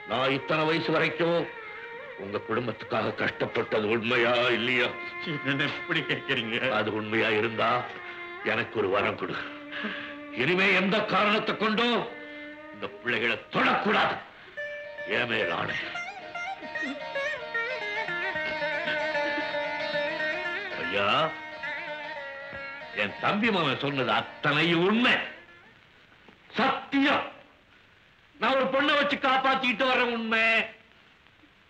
நான் இத்தனை வயசு வரைக்கும் உங்க குடும்பத்துக்காக கஷ்டப்பட்டது உண்மையா இல்லையா? எப்படி கேட்கிறீங்க? அது உண்மையா இருந்தா எனக்கு ஒரு வரம் கொடு. இனிமே எந்த காரணத்தை கொண்டோ இந்த பிள்ளைகளை தொடக்கூடாது. ஏமேலான ஐயா, என் தம்பி மாமன் சொன்னது அத்தனை உண்மை, சத்தியம். நான் ஒரு பொண்ணை வச்சு காப்பாத்திட்டு வர உண்மை,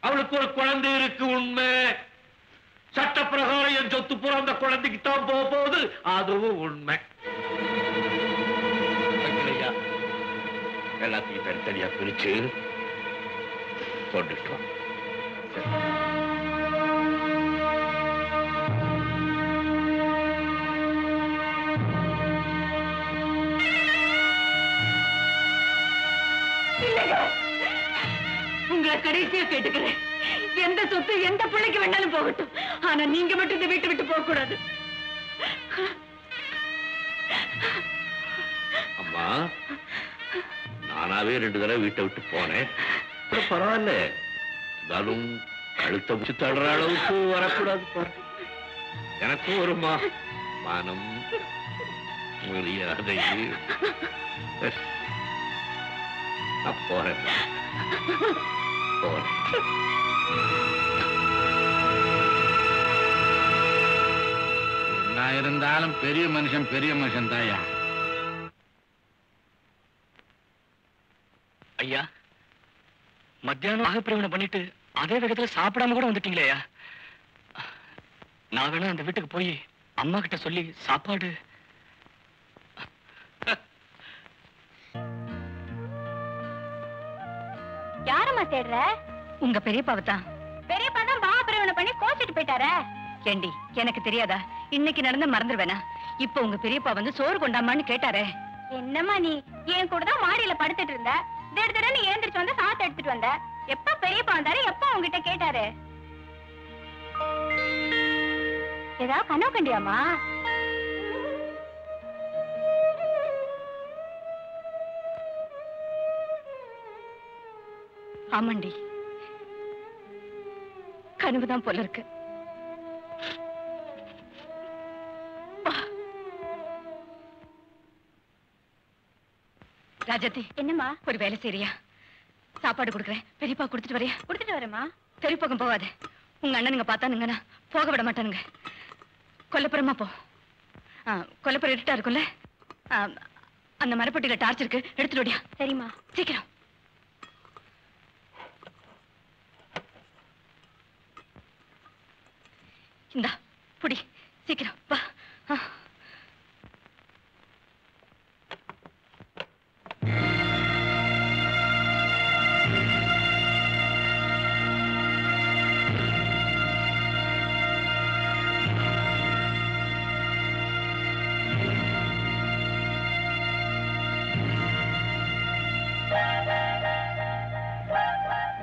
அவளுக்கு ஒரு குழந்தை இருக்கு உண்மை, சட்ட பிரகாரம் என் சொத்து பூரா அந்த குழந்தைக்கு தான் போக போகுது அதுவும் உண்மை. எல்லாத்தையும் தனித்தனியா பிரிச்சு கொண்டுட்டோம். உங்களை கடைசியா கேட்டுக்கிறேன், எந்த சொத்து எந்த பிள்ளைக்கு வேணாலும் போகட்டும், ஆனா நீங்க மட்டும் இந்த வீட்டை விட்டு போக கூடாது. அம்மா, நானாவே 2 தடவை வீட்டை விட்டு போனேன். பரவாயில்ல, இருந்தாலும் கழுத்தை முடிச்சு தடுற அளவுக்கு வரக்கூடாது பாரு. எனக்கும் ஒரு மானம் மரியாதை. நான் போறேன். என்ன இருந்தாலும் பெரிய மனுஷன் தாயா. ஐயா, மத்தியானம் ஆகப்பிரவனை பண்ணிட்டு அதே வேகத்துல சாப்பிடாம கூட வந்துட்டீங்களே ஐயா. நான் வேணா அந்த வீட்டுக்கு போய் அம்மா கிட்ட சொல்லி சாப்பாடு. யாரம்மா தேடுற? உங்க பெரியப்பாவை தான். பெரியப்பா தான் மகாபிரவனை பண்ணி கோச்சிட்டு போயிட்டாரே. ஏண்டி, எனக்கு தெரியாதா? இன்னைக்கு நடந்த மறந்துடுவேனா? இப்ப உங்க பெரியப்பா வந்து சோறு கொண்டாமான்னு கேட்டாரே. என்னம்மா நீ என் கூட தான் மாடியில படுத்துட்டு இருந்த, திடீர்னு ஏந்திரிச்சு வந்து சாத்த எடுத்துட்டு வந்த. எப்ப பெரியப்பா வந்தாரு, எப்ப உங்ககிட்ட கேட்டாரு? ஏதாவது கனவு கண்டியாமா? ஆமாண்டி, கனவுதான் போல இருக்கு. ராஜாத்தி, என்னம்மா? ஒரு வேலை செய்றியா? சாப்பாடு கொடுக்குறேன், பெரியப்பா கொடுத்துட்டு வரையா? கொடுத்துட்டு வரேம்மா. பெரியப்பாக்கம் போகாது, உங்க அண்ணனுங்க பார்த்தானுங்கன்னா போக விட மாட்டானுங்க. கொல்லப்புறமா போ. கொல்லப்புறம் இருட்டா இருக்கும்ல, அந்த மரப்பட்டியில டார்ச் இருக்கு, எடுத்துட்டு ஓடியா. சரிம்மா. சீக்கிரம். இந்தா புடி, சீக்கிரம் வா.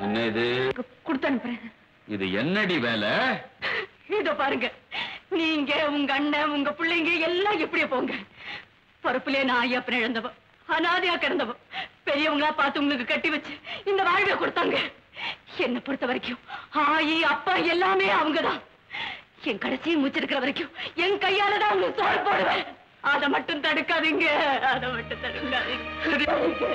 என்ன இது? கொடுத்து அனுப்புறேன். இது என்னடி வேலை? இதோ பாருங்க, நீங்க உங்க அண்ணன் உங்க பிள்ளைங்க எல்லாம் எப்படியே போங்க. பொறுப்புலயே நான் ஐயப்பன் இழந்தவ, அனாதையா கிடந்தவ, பெரியவங்களா பார்த்து உங்களுக்கு கட்டி வச்சு இந்த வாழ்வை கொடுத்தாங்க. என்னை பொறுத்த வரைக்கும் ஆயி அப்பா எல்லாமே அவங்கதான். என் கடைசி மூச்சிருக்கிற வரைக்கும் என் கையாலதான் உங்களுக்கு சோறு போடுவேன். அதை மட்டும் தடுக்காதீங்க, அதை மட்டும் தடுக்காதீங்க.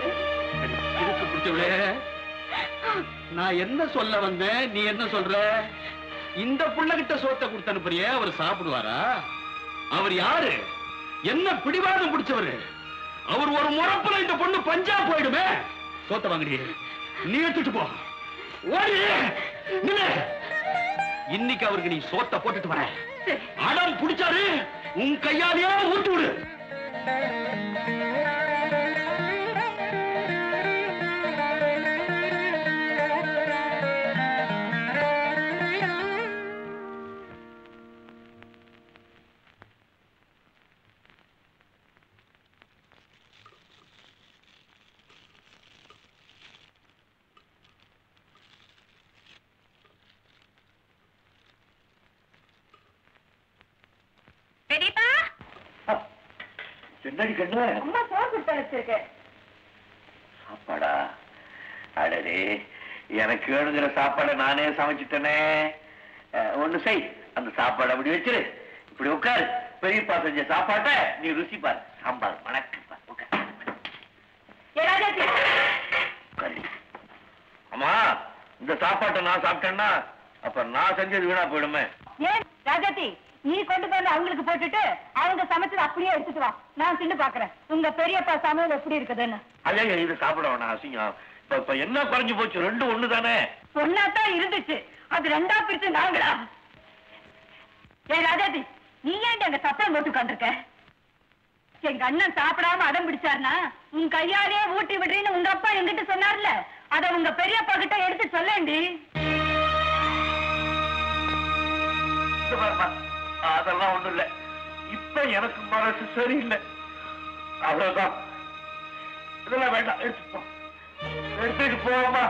நான் என்ன சொல்ல வந்தேன், நீ என்ன சொல்ற? இந்த புள்ளகிட்ட சோத்தை கொடுத்து அனுப்புறிய, அவர் சாப்பிடுவாரா? அவர் யாரு? என்ன பிடிவாதம் பிடிச்சவரு? அவர் ஒரு முறப்புல இந்த பொண்ணு பஞ்சா போயிடுமே. சோத்தை வாங்கடி, நீ எடுத்துட்டு போ. ஓடி நின்னு. இன்னைக்கு அவருக்கு நீ சோத்தை போட்டுட்டு வர. அடம் பிடிச்சாரு உன் கையாலேயே ஊட்டு விடு. பெரியப்பா என்னடி கண்ணு? அம்மா சோறு கொடுத்து வச்சிருக்கேன். சாப்பாடா? அடடே, எனக்கு வேணுங்கிற சாப்பாடை நானே சமைச்சிட்டேனே. ஒண்ணு செய், அந்த சாப்பாடு அப்படி வச்சிரு, இப்படி உட்காரு. பெரியப்பா செஞ்ச சாப்பாட்டை நீ ருசி பாரு. சாம்பார் வணக்கம். அம்மா, இந்த சாப்பாட்டை நான் சாப்பிட்டேன்னா அப்ப நான் செஞ்சது வீணா போயிடுமே. ஏன் ராஜாத்தி, நீ கொண்டு போய் அவங்களுக்கு போட்டுட்டு அவங்க சமைச்சது அப்படியே எடுத்துட்டு வா, நான் தின்னு பாக்குறேன் உங்க பெரியப்பா சமையல் எப்படி இருக்குதுன்னு. அதே இது சாப்பிட வேணாம், அசிங்கம். இப்ப என்ன குறைஞ்சு போச்சு? ரெண்டு ஒண்ணு தானே. ஒன்னாத்தான் இருந்துச்சு, அது ரெண்டா பிரிச்சு நாங்களா? ஏன் ராஜாத்தி, நீ ஏன் அங்க சத்தம் போட்டு உட்காந்துருக்க? எங்க அண்ணன் சாப்பிடாம அடம் பிடிச்சாருனா உன் கையாலே ஊட்டி விடுறீன்னு உங்க அப்பா என்கிட்ட சொன்னார்ல, அத உங்க பெரியப்பா கிட்ட எடுத்து சொல்லேண்டி. அதெல்லாம் ஒண்ணும் இல்ல. இப்ப எனக்கு மனசு சரியில்லை, அவ்வளவுதான். இதெல்லாம் வேண்டாம், எடுத்துட்டு போவோமா?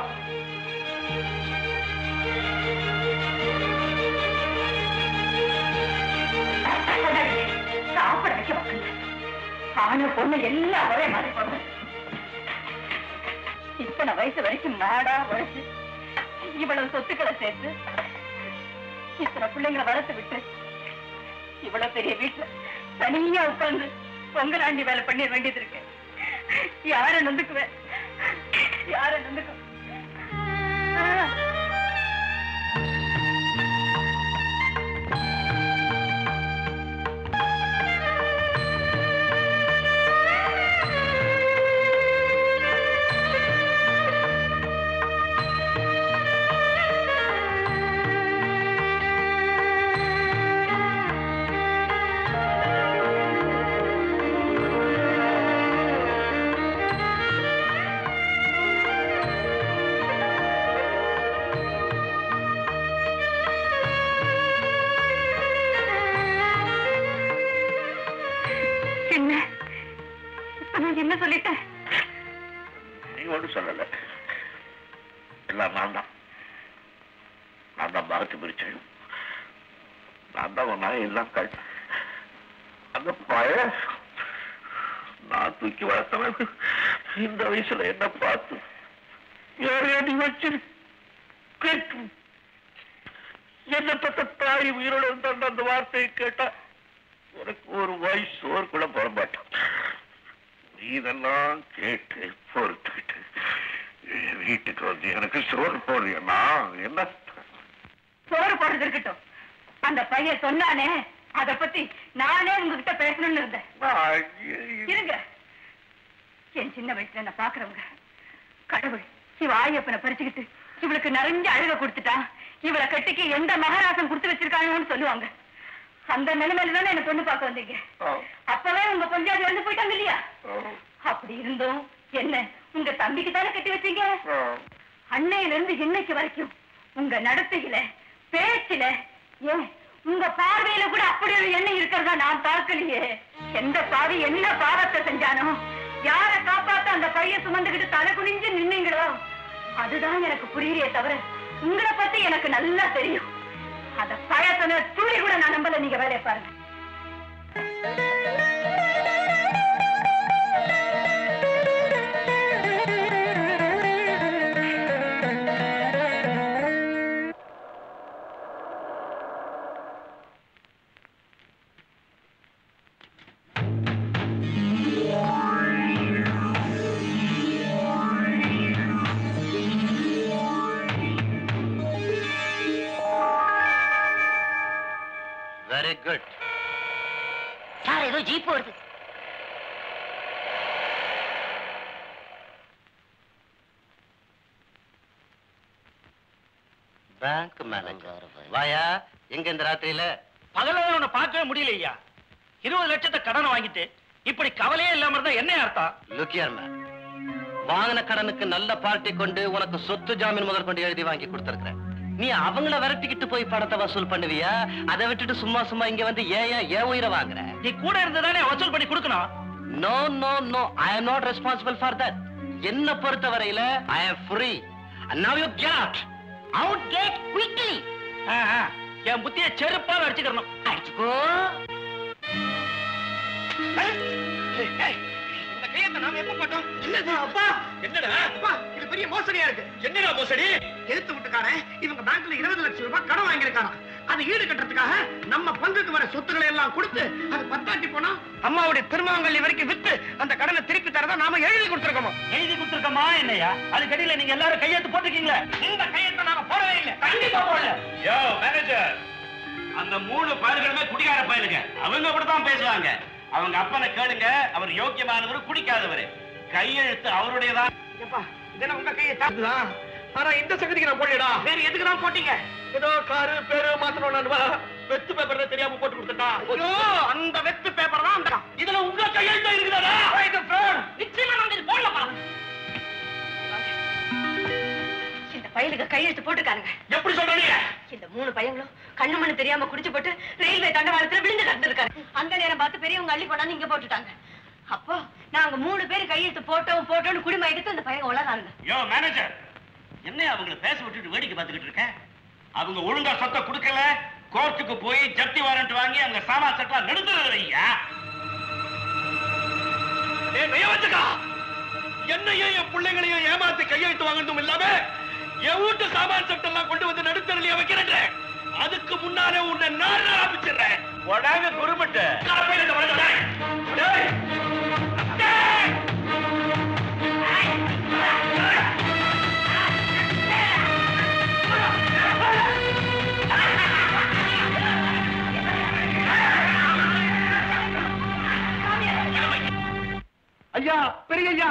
சாப்பிட வைக்க மக்கள் ஆன பொண்ணு எல்லாம் ஒரே மாதிரி பொண்ணு. இத்தனை வயசு வரைக்கும் நாடா உழைச்சு இவ்வளவு சொத்துக்களை சேர்த்து இத்தனை பிள்ளைங்களை வளர்த்து விட்டு இவ்வளவு பெரிய வீட்டுல தனியா உட்கார்ந்து பொங்கலாண்டி வேலை பண்ணிட வேண்டியது இருக்கு. யார நொந்துக்குவேன், யார நொந்துக்குவேன்? என்ன சொல்லிட்டேன்? நீ ஒன்றும் சொல்லல, எல்லாம் நான் தான். நான் தான் பாகத்து பிரிச்சேன், நான் தான் ஒன்னா எல்லாம் கழட்ட. அந்த பழைய நான் தூக்கி வளர்த்தவன் இந்த வயசுல என்ன பார்த்து ஏறி வச்சு என்ன பத்த தாய் உயிரோட வந்து அந்த வார்த்தையை கேட்டா எனக்கு ஒரு வயசு சோறு கூட போட மாட்டான். இதெல்லாம் கேட்டு பொறுத்துக்கிட்டு வீட்டுக்கு வந்து எனக்கு சோறு போடுறியா? என்ன சோறு போடுறது இருக்கட்டும், அந்த பையன் சொன்னானே அத பத்தி நானே உங்ககிட்ட பேசணும்னு இருந்தேன். இருங்க, என் சின்ன வயசுல என்ன பாக்குறவங்க கடவுள் இவ ஆயப்பனை பறிச்சுக்கிட்டு இவளுக்கு நிறைஞ்ச அழுக கொடுத்துட்டா, இவளை கட்டிக்கு எந்த மகாராசம் கொடுத்து வச்சிருக்காங்கன்னு சொல்லுவாங்க. அந்த நிலைமையில தானே என்ன பொண்ணு பார்க்க வந்தீங்க. அப்பவே உங்க பொஞ்சாதி வந்து போயிட்டாங்க இல்லையா? அப்படி இருந்தும் என்ன உங்க தம்பிக்கு தானே கட்டி வச்சீங்க. அன்னையில இருந்து இன்னைக்கு வரைக்கும் உங்க நடத்தையில பேச்சுல ஏன் உங்க பார்வையில கூட அப்படி ஒரு எண்ணம் இருக்கிறதா நான் பார்க்கலையே. எந்த பாவி என்ன பாவத்தை செஞ்சானோ, யார காப்பாத்த அந்த பையன் சுமந்துகிட்டு தலை குனிஞ்சு நின்னீங்களோ அதுதான் எனக்கு புரியலையே தவிர உங்களை பத்தி எனக்கு நல்லா தெரியும். அத பழத்தன துளி கூட நான் நம்பல. நீங்க வேலையை பாருங்க. வெரி குட் சார், ஏதோ ஜீப் வருது. பேங்க் மேனேஜர் வாயா, எங்க இந்த ராத்திரியில? பகல உன்னை பார்க்கவே முடியலையா? 20 லட்சத்தை கடன் வாங்கிட்டு இப்படி கவலையே இல்லாம இருந்தா என்ன அர்த்தம்? லுக்கியார் மேன், வாங்கின கடனுக்கு நல்ல பார்ட்டி கொண்டு உனக்கு சொத்து ஜாமீன் முதல் கொண்டு எழுதி வாங்கி கொடுத்திருக்கிறேன். நீ அவங்கள விரட்டிக்கிட்டு போய் பணத்தை வசூல் பண்ணுவியா? அதை விட்டுட்டு சும்மா சும்மா இங்க வந்து ஏன் உயிரை வாங்குற? நீ கூட இருந்ததானே வசூல் பண்ணி கொடுக்கணும். No no no, I am not responsible for that. என்ன பொறுத்த வரையில I am free. And now you get out, get quickly. என் புத்திய செருப்பால அடிச்சுக்கணும். அடிச்சுக்கோ. போட்டோம். என்னது அப்பா? என்னடா அப்பா? இது பெரிய மோசடியா இருக்கு. என்னடா மோசடி? எடுத்து விட்டுக்காரன் இவங்க பேங்க்ல 20 லட்சம் ரூபாய் கடன் வாங்கியிருக்காராம். அது ஈடு கட்டுறதுக்காக நம்ம பங்குக்கு வர சொத்துக்களை எல்லாம் கொடுத்து அது பத்தாட்டி போனா அம்மாவுடைய திருமாங்கல்ய வரைக்கும் வித்து அந்த கடனை திருப்பி தரதான் நாம எழுதி கொடுத்திருக்கோம். எழுதி கொடுத்திருக்கோமா என்னையா? அதுக்கடியில நீங்க எல்லாரும் கையெழுத்து போட்டுருக்கீங்களா? இந்த கையெழுத்தை நாம போடவே இல்லை. கண்டிப்பா போடல. யோ மேனேஜர், அந்த 3 பயல்களுமே குடிகார பயலுங்க. அவங்க கூட தான் பேசுவாங்க. அவங்க அப்பனை கேளுங்க, அவர் யோக்கியமானவர், குடிக்காதவர். கையெழுத்து அவருடையதான். இதெல்லாம் உங்க கையெழுத்தான். ஆனா இந்த சங்கதிக்கு நான் போடலடா. வேற எதுக்கு தான் போட்டீங்க? ஏதோ காரு பேரு மாத்தணும்னா வெத்து பேப்பர்ல தெரியாம போட்டு கொடுத்துட்டா. ஐயோ, அந்த வெத்து பேப்பர் தான் இதுல உங்க கையெழுத்து இருக்குதா? இது ஃப்ராட். நிச்சயமா நான் இது போடலப்பா. இந்த பயலுக்கு கையெழுத்து போட்டுருக்காங்க. எப்படி சொல்றீங்க? இந்த 3 பையங்களும் கண்ணு மண்ணு தெரியாம குடிச்சு போட்டு ரயில்வே தண்டவாளத்துல விழுந்து கிடந்திருக்காரு. அந்த நேரம் பார்த்து பெரியவங்க அள்ளி கொண்டாந்து இங்க போட்டுட்டாங்க. அப்போ நாங்க 3 பேர் கையெழுத்து போட்டோம்னு குடிமயக்கத்து அந்த பையன் உளறாங்க. யோ மேனேஜர், என்ன அவங்களை பேச விட்டுட்டு வேடிக்கை பார்த்துக்கிட்டு இருக்க? அவங்க ஒழுங்கா சொத்தை கொடுக்கல, கோர்ட்டுக்கு போய் ஜப்தி வாரண்ட் வாங்கி அவங்க சாமான் செட்டா நிறுத்துறதையா? என்னையும் என் பிள்ளைங்களையும் ஏமாத்தி கையெழுத்து வாங்கணும் இல்லாம என் வீட்டு சாமான் செட்டெல்லாம் கொண்டு வந்து நடுத்தரலையா வைக்கிறேன். அதுக்கு முன்னாலே உன்னை நான் ஆரம்பிச்சிடுறேன். உடனே குறுமட்டு ஐயா, பெரிய ஐயா,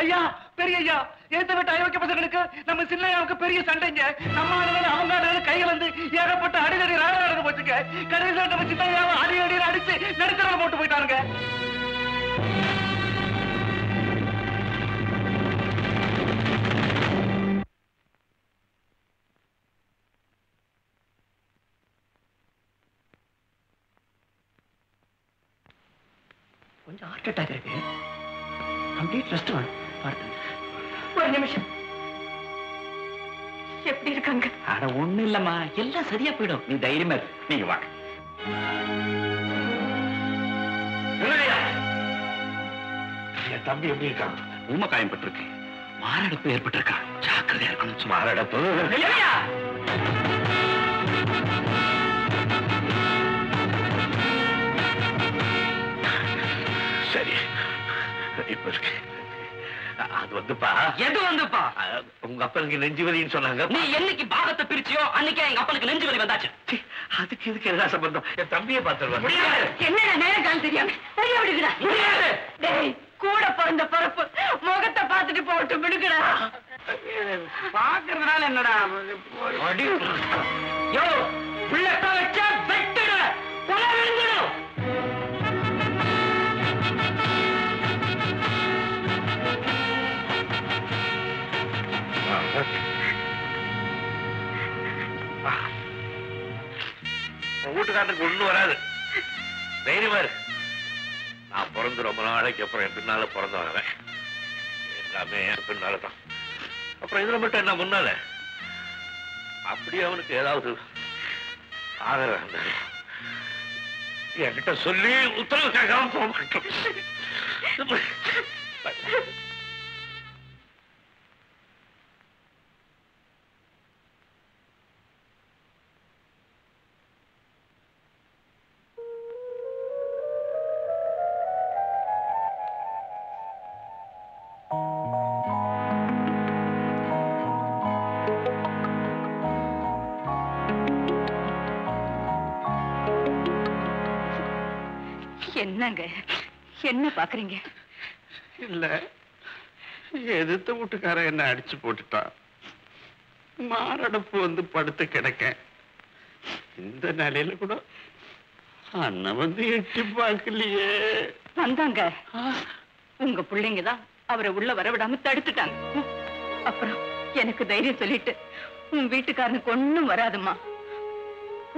ஐயா, பெரிய ஐயா, ஏத்த விட்டு அயோக்கிய பசங்களுக்கு நம்ம சின்னையாவுக்கு பெரிய சண்டைங்க. நம்ம அவங்க கைகள் வந்து ஏகப்பட்ட அடிதடி ராட போச்சுங்க. கடைசியில் நம்ம சின்னையாவை அடி அடிச்சு நடுத்தரல போட்டு போயிட்டாருங்க. கொஞ்சம் ஹார்ட் அட்டாக் இருக்கு. கம்ப்ளீட் ரெஸ்ட் வேணும். ஒரு நிமிஷம். எப்படி இருக்காங்க? அட ஒண்ணு இல்லம்மா, எல்லாம் சரியா போயிடும். நீ தைரியமா இரு. நீங்க வாங்க. என் தம்பி எப்படி இருக்கான்? ஊம காயம் பட்டிருக்கு. மாரடைப்பு ஏற்பட்டிருக்கா. ஜாக்கிரதையா இருக்கணும். மாரடைப்பு சரி இப்ப இருக்கு. அது வந்துப்பா. எது வந்துப்பா? உங்க அப்பனுக்கு நெஞ்சு வலின்னு சொன்னாங்க. நீ என்னைக்கு பாகத்தை பிரிச்சியோ அன்னைக்கே எங்க அப்பனுக்கு நெஞ்சு வலி வந்தாச்சு. அதுக்கு இதுக்கு என்ன சம்பந்தம்? என் தம்பியை பார்த்துருவாங்க. முடியாது. என்னடா நேரம் காலம் தெரியாம சரியா விடுகிறா? முடியாது. டேய், கூட பிறந்த பரப்பு முகத்தை பார்த்துட்டு போட்டு விடுகிறா. பாக்குறதுனால என்னடா? யோ, பிள்ளை வச்சா வெட்டுட கொலை விழுந்துடும். வீட்டுக்காரனுக்கு ஒண்ணும் வராது. தைரியமா இரு. நான் பிறந்து ரொம்ப நாளைக்கு அப்புறம் என் பின்னால பிறந்தவன். எல்லாமே என் பின்னாலதான். அப்புறம் இதுல மட்டும் என்ன முன்னால அப்படியே அவனுக்கு ஏதாவது ஆதரவு என்கிட்ட சொல்லி உத்தரவு கேட்காம போக மாட்டோம். என்னங்க என்ன பாக்குறீங்க? இல்ல, எதிர்த்த வீட்டுக்கார என்ன அடிச்சு போட்டுட்டான். மாரடைப்பு வந்து படுத்து கிடக்க. இந்த நிலையில கூட அண்ணன் வந்து எட்டி பார்க்கலையே. வந்தாங்க. உங்க பிள்ளைங்கதான் அவரை உள்ள வரவிடாம தடுத்துட்டாங்க. அப்புறம் எனக்கு தைரியம் சொல்லிட்டு உன் வீட்டுக்காரனுக்கு ஒண்ணும் வராதுமா.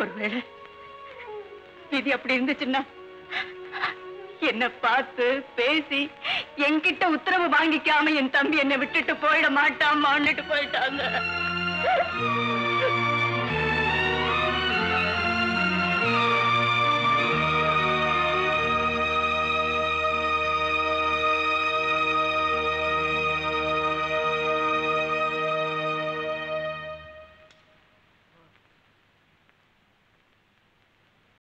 ஒருவேளை விதி அப்படி இருந்துச்சுன்னா என்ன பார்த்து பேசி என்கிட்ட உத்தரவு வாங்கிக்காம என் தம்பி என்னை விட்டுட்டு போயிட மாட்டாமான்னுட்டு போயிட்டாங்க.